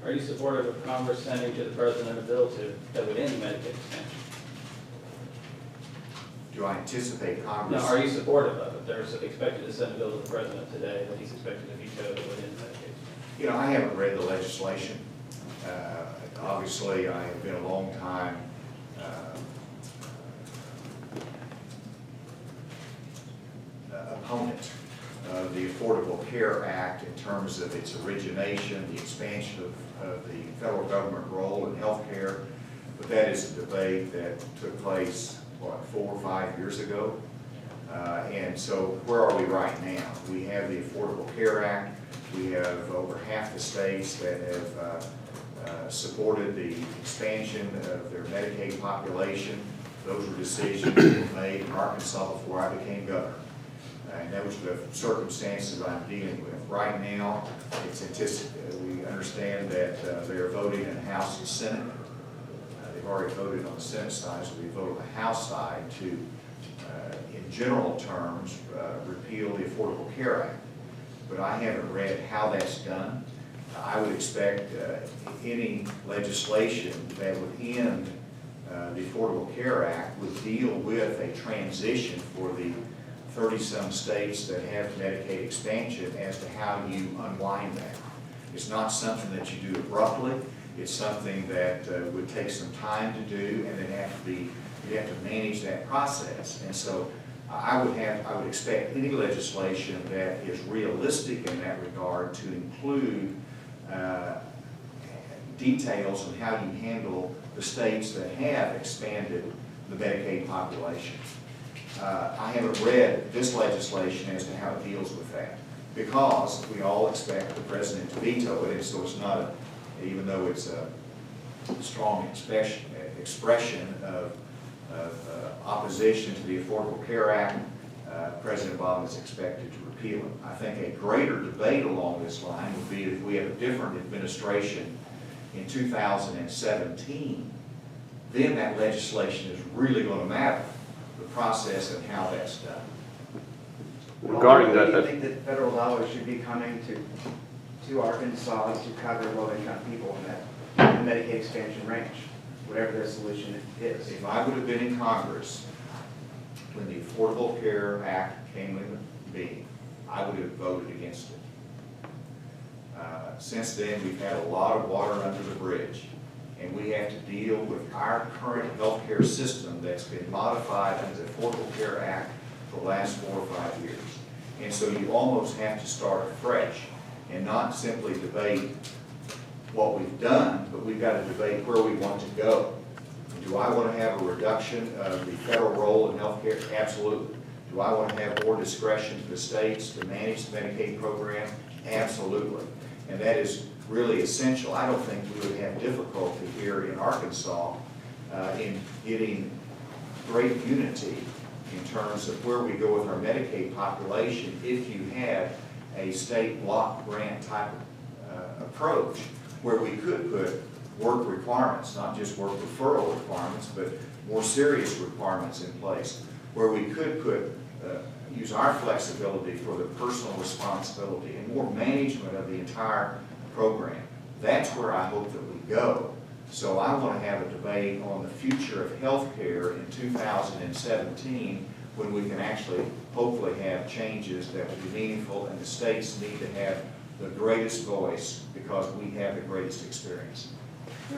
Are you supportive of Congress sending to the President a bill that would end Medicaid expansion? Do I anticipate Congress? No, are you supportive of it? They're expected to send a bill to the President today that he's expected to veto that would end Medicaid expansion. You know, I haven't read the legislation. Obviously, I have been a long time opponent of the Affordable Care Act in terms of its origination, the expansion of the federal government role in health care. But that is a debate that took place, what, 4 or 5 years ago? And so where are we right now? We have the Affordable Care Act. We have over half the states that have supported the expansion of their Medicaid population. Those were decisions that were made in Arkansas before I became governor. And those are the circumstances I'm dealing with. Right now, it's anticipated, we understand that they're voting in the House and Senate. They've already voted on the Senate side, so we vote on the House side to, in general terms, repeal the Affordable Care Act. But I haven't read how that's done. I would expect any legislation that would end the Affordable Care Act would deal with a transition for the 30-some states that have Medicaid expansion as to how you unwind that. It's not something that you do abruptly. It's something that would take some time to do, and then you have to manage that process. And so I would expect any legislation that is realistic in that regard to include details on how you handle the states that have expanded the Medicaid population. I haven't read this legislation as to how it deals with that, because we all expect the president to veto it, and so it's not, even though it's a strong expression of opposition to the Affordable Care Act, President Obama is expected to repeal it. I think a greater debate along this line would be if we have a different administration in 2017, then that legislation is really going to matter, the process and how that's done. Regarding Do you that, think that federal dollars should be coming to Arkansas to cover low-income people in that Medicaid expansion range, whatever their solution is? If I would have been in Congress when the Affordable Care Act came into being, I would have voted against it. Since then, we've had a lot of water under the bridge, and we have to deal with our current health care system that's been modified under the Affordable Care Act for the last 4 or 5 years. And so you almost have to start afresh and not simply debate what we've done, but we've got to debate where we want to go. Do I want to have a reduction of the federal role in health care? Absolutely. Do I want to have more discretion to the states to manage the Medicaid program? Absolutely. And that is really essential. I don't think we would have difficulty here in Arkansas in getting great unity in terms of where we go with our Medicaid population if you had a state block grant type of approach where we could put work requirements, not just work referral requirements, but more serious requirements in place, where we could put use our flexibility for the personal responsibility and more management of the entire program. That's where I hope that we go. So I want to have a debate on the future of health care in 2017 when we can actually hopefully have changes that will be meaningful, and the states need to have the greatest voice because we have the greatest experience.